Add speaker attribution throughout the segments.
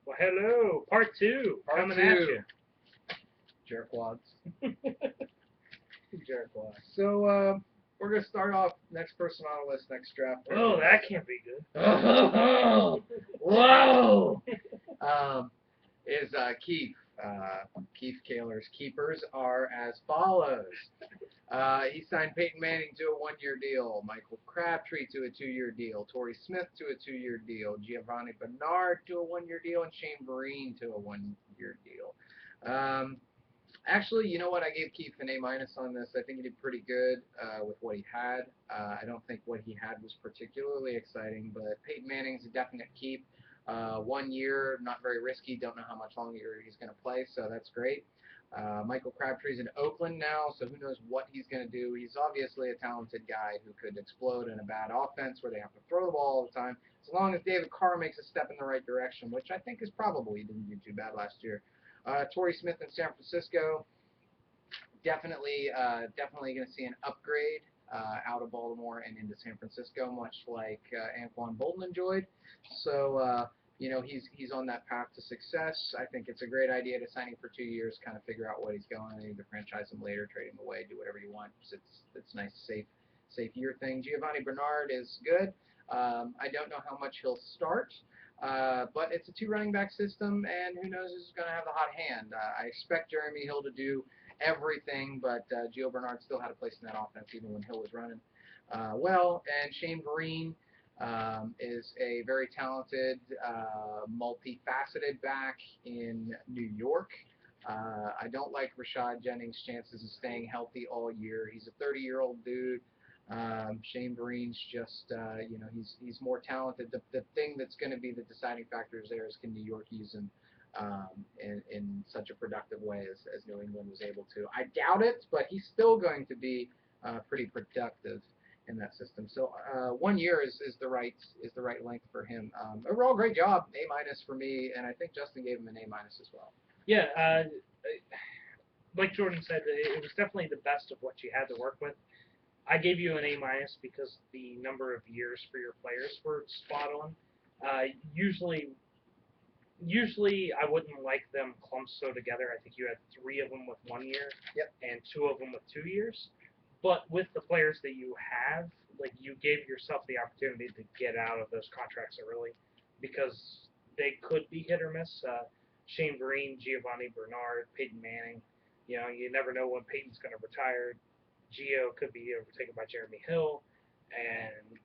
Speaker 1: Well, hello, part two,
Speaker 2: Part
Speaker 1: coming
Speaker 2: two.
Speaker 1: at you.
Speaker 2: Jerkwads.
Speaker 1: Jerkwad.
Speaker 2: So we're gonna start off next person on the list, next draft.
Speaker 1: Oh, that can't be good.
Speaker 2: Whoa! Is Keith. Keith Kaler's keepers are as follows. He signed Peyton Manning to a one-year deal, Michael Crabtree to a two-year deal, Torrey Smith to a two-year deal, Giovanni Bernard to a one-year deal, and Shane Vereen to a one-year deal. Actually, you know what? I gave Keith an A- on this. I think he did pretty good with what he had. I don't think what he had was particularly exciting, but Peyton Manning's a definite keep. 1 year, not very risky. Don't know how much longer he's going to play, so that's great. Michael Crabtree's in Oakland now, so who knows what he's going to do. He's obviously a talented guy who could explode in a bad offense where they have to throw the ball all the time. As long as David Carr makes a step in the right direction, which I think is probable. He didn't do too bad last year. Torrey Smith in San Francisco, definitely going to see an upgrade out of Baltimore and into San Francisco, much like Anquan Bolden enjoyed. So, he's on that path to success. I think it's a great idea to sign him for 2 years, kind of figure out what he's going, either franchise him later, trade him away, do whatever you want. It's nice, safe year thing. Giovanni Bernard is good. I don't know how much he'll start. But it's a two running back system, and who knows who's going to have the hot hand. I expect Jeremy Hill to do everything, but Gio Bernard still had a place in that offense even when Hill was running well. And Shane Vereen is a very talented, multifaceted back in New York. I don't like Rashad Jennings' chances of staying healthy all year. He's a 30-year-old dude. Shane Vereen's just, he's more talented. The thing that's going to be the deciding factor there is can New York use him in such a productive way as New England was able to. I doubt it, but he's still going to be pretty productive in that system. So 1 year is the right length for him. Overall, great job. A- for me, and I think Justin gave him an A- as well.
Speaker 1: Yeah, like Jordan said, it was definitely the best of what you had to work with. I gave you an A- because the number of years for your players were spot on. Usually I wouldn't like them clumped so together. I think you had 3 of them with 1 year,
Speaker 2: Yep,
Speaker 1: and 2 of them with 2 years. But with the players that you have, like you gave yourself the opportunity to get out of those contracts early because they could be hit or miss. Shane Vereen, Giovanni Bernard, Peyton Manning. You never know when Peyton's going to retire. Gio could be overtaken by Jeremy Hill, and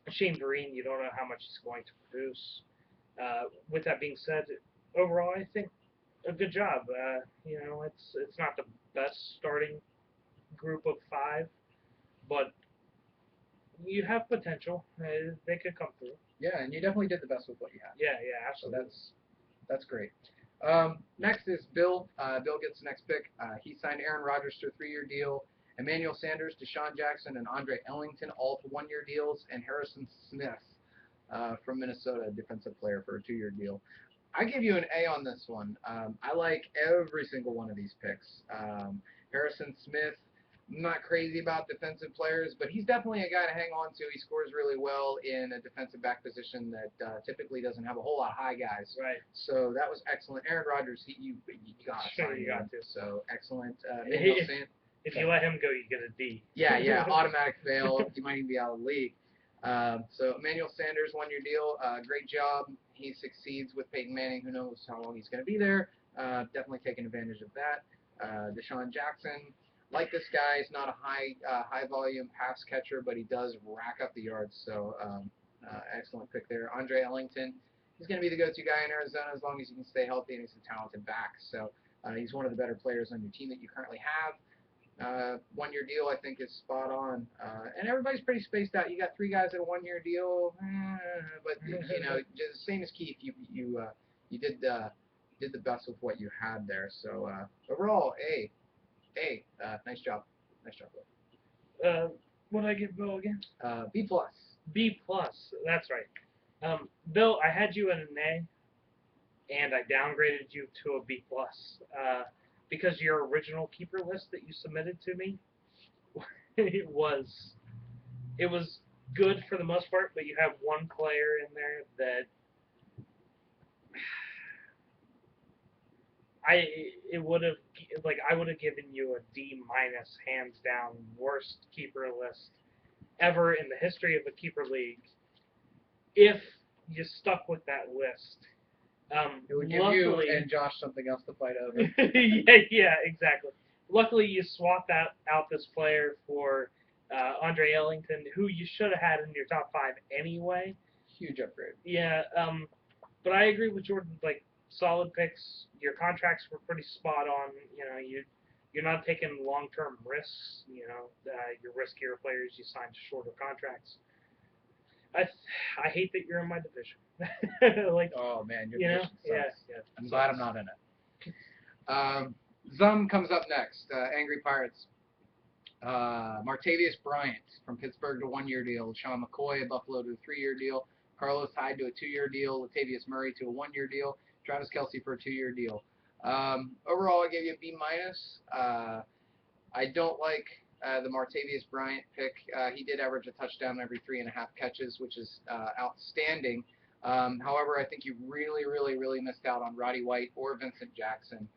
Speaker 1: Shane Vereen, you don't know how much he's going to produce. With that being said, overall, I think a good job. It's not the best starting group of 5, but you have potential. They could come through.
Speaker 2: Yeah, and you definitely did the best with what you had.
Speaker 1: Yeah, absolutely.
Speaker 2: So that's great. Next is Bill. Bill gets the next pick. He signed Aaron Rodgers to a 3-year deal. Emmanuel Sanders, Deshaun Jackson, and Andre Ellington all to 1-year deals. And Harrison Smith from Minnesota, defensive player, for a 2-year deal. I give you an A on this one. I like every single one of these picks. Harrison Smith, I'm not crazy about defensive players, but he's definitely a guy to hang on to. He scores really well in a defensive back position that typically doesn't have a whole lot of high guys.
Speaker 1: Right.
Speaker 2: So that was excellent. Aaron Rodgers, you got to sign him.
Speaker 1: to.
Speaker 2: So excellent.
Speaker 1: If you let him go, you get a D.
Speaker 2: Yeah, automatic fail. He might even be out of the league. So Emmanuel Sanders, 1-year deal. Great job. He succeeds with Peyton Manning. Who knows how long he's going to be there. Definitely taking advantage of that. Deshaun Jackson, like this guy, he's not a high volume pass catcher, but he does rack up the yards. So excellent pick there. Andre Ellington, he's going to be the go-to guy in Arizona as long as he can stay healthy, and he's a talented back. So he's one of the better players on your team that you currently have. 1-year deal, I think, is spot on, and everybody's pretty spaced out. You got 3 guys at a 1-year deal, but just same as Keith, you did the best with what you had there. So overall, A. Nice job, Bill.
Speaker 1: What did I give Bill again?
Speaker 2: B+.
Speaker 1: B+. That's right. Bill, I had you at an A, and I downgraded you to a B+. Because your original keeper list that you submitted to me, it was good for the most part, but you have one player in there that it would have like I would have given you a D minus, hands down, worst keeper list ever in the history of the keeper league if you stuck with that list.
Speaker 2: It would give
Speaker 1: luckily,
Speaker 2: you and Josh something else to fight over.
Speaker 1: yeah, exactly. Luckily, you swapped out this player for Andre Ellington, who you should have had in your top 5 anyway.
Speaker 2: Huge upgrade.
Speaker 1: Yeah, but I agree with Jordan. Like, solid picks. Your contracts were pretty spot on. You know, you're not taking long-term risks. You know, your riskier players you signed to shorter contracts. I hate that you're in my division. Like,
Speaker 2: Oh man, your
Speaker 1: you know,
Speaker 2: division
Speaker 1: yeah,
Speaker 2: sucks.
Speaker 1: yeah.
Speaker 2: I'm glad I'm not in it. Zum comes up next. Angry Pirates. Martavius Bryant from Pittsburgh to 1-year deal. Sean McCoy of Buffalo to a 3-year deal. Carlos Hyde to a 2-year deal. Latavius Murray to a 1-year deal. Travis Kelce for a 2-year deal. Overall, I gave you a B minus. I don't like the Martavius Bryant pick. He did average a touchdown every 3.5 catches, which is outstanding. However, I think you really, really, really missed out on Roddy White or Vincent Jackson.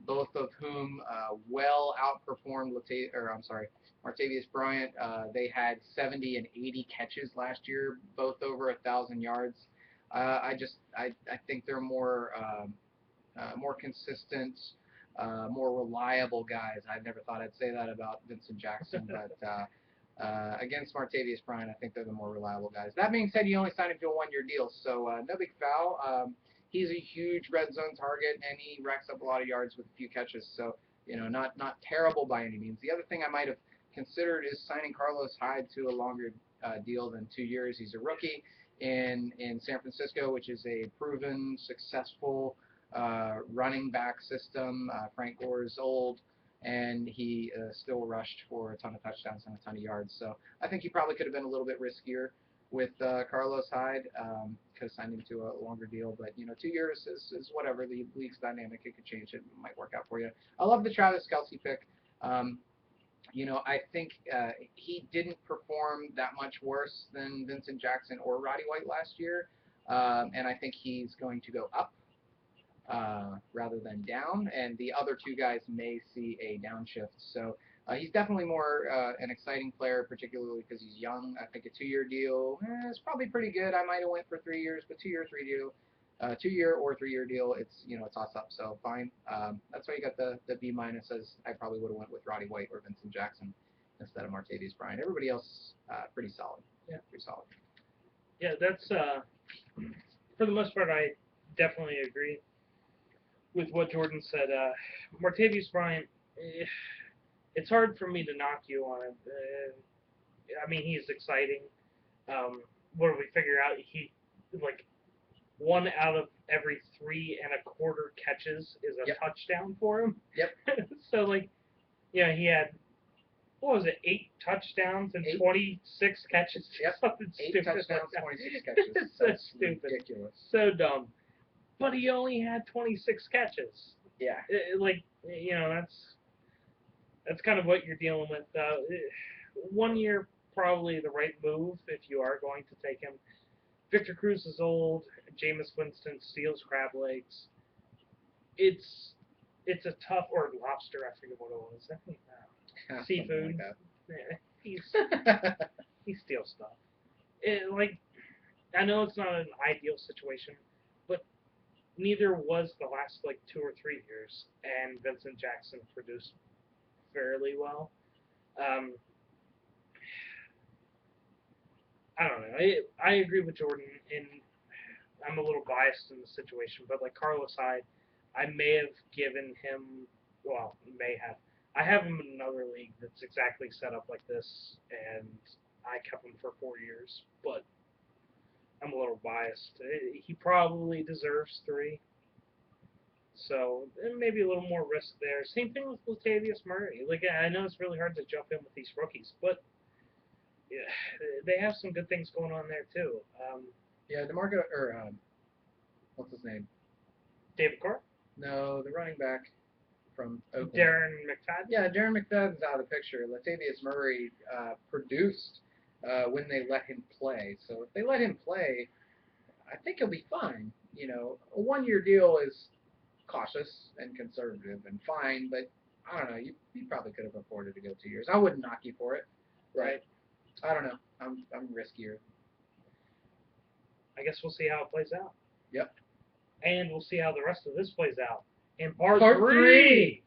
Speaker 2: Both of whom well outperformed Martavius Bryant. They had 70 and 80 catches last year, both over 1,000 yards. I think they're more consistent, more reliable guys. I never thought I'd say that about Vincent Jackson, but against Martavius Bryant, I think they're the more reliable guys. That being said, you only signed him to a 1-year deal, so no big foul. He's a huge red zone target, and he racks up a lot of yards with a few catches. So, you know, not terrible by any means. The other thing I might have considered is signing Carlos Hyde to a longer deal than 2 years. He's a rookie in San Francisco, which is a proven, successful running back system. Frank Gore is old, and he still rushed for a ton of touchdowns and a ton of yards. So I think he probably could have been a little bit riskier with Carlos Hyde. Could have signed him to a longer deal, but you know, 2 years is whatever. The league's dynamic; it could change. It might work out for you. I love the Travis Kelce pick. You know, I think he didn't perform that much worse than Vincent Jackson or Roddy White last year, and I think he's going to go up rather than down, and the other two guys may see a downshift. So he's definitely more an exciting player, particularly because he's young. I think a 2-year deal is probably pretty good. I might have went for 3 years, but 2-year or 3-year deal, it's a toss up. So fine. That's why you got the B minus, as I probably would have went with Roddy White or Vincent Jackson instead of Martavius Bryant. Everybody else pretty solid. Yeah, pretty solid.
Speaker 1: Yeah, that's for the most part. I definitely agree with what Jordan said. Martavius Bryant. It's hard for me to knock you on it. I mean, he's exciting. What did we figure out? He, like, 1 out of every 3.25 catches is a touchdown for him.
Speaker 2: Yep.
Speaker 1: So, like, yeah, he had, what was it, 8 touchdowns and 26 catches?
Speaker 2: Yep.
Speaker 1: Something
Speaker 2: 8
Speaker 1: stupid
Speaker 2: touchdowns,
Speaker 1: like
Speaker 2: 26 catches.
Speaker 1: It's so
Speaker 2: That's
Speaker 1: stupid.
Speaker 2: ridiculous.
Speaker 1: So dumb. But he only had 26 catches.
Speaker 2: Yeah.
Speaker 1: Like, you know, that's kind of what you're dealing with. 1 year, probably the right move if you are going to take him. Victor Cruz is old. Jameis Winston steals crab legs. It's a tough, or lobster, I forget what it was. I think seafood.
Speaker 2: Like
Speaker 1: he steals stuff. I know it's not an ideal situation, but neither was the last 2 or 3 years, and Vincent Jackson produced fairly well. I don't know. I agree with Jordan, and I'm a little biased in the situation, but like Carlos Hyde, I may have given him, well, may have. I have him in another league that's exactly set up like this, and I kept him for 4 years, but I'm a little biased. He probably deserves 3. So maybe a little more risk there. Same thing with Latavius Murray. Like, I know it's really hard to jump in with these rookies, but yeah, they have some good things going on there too.
Speaker 2: Yeah, DeMarco, or what's his name?
Speaker 1: David Carr?
Speaker 2: No, the running back from Oakland.
Speaker 1: Darren McFadden?
Speaker 2: Yeah, Darren McFadden's out of the picture. Latavius Murray produced when they let him play. So if they let him play, I think he'll be fine. You know, a 1-year deal is cautious and conservative and fine, but I don't know. You probably could have afforded to go 2 years. I wouldn't knock you for it.
Speaker 1: Right.
Speaker 2: I don't know. I'm riskier.
Speaker 1: I guess we'll see how it plays out.
Speaker 2: Yep.
Speaker 1: And we'll see how the rest of this plays out in part
Speaker 2: Part
Speaker 1: 3.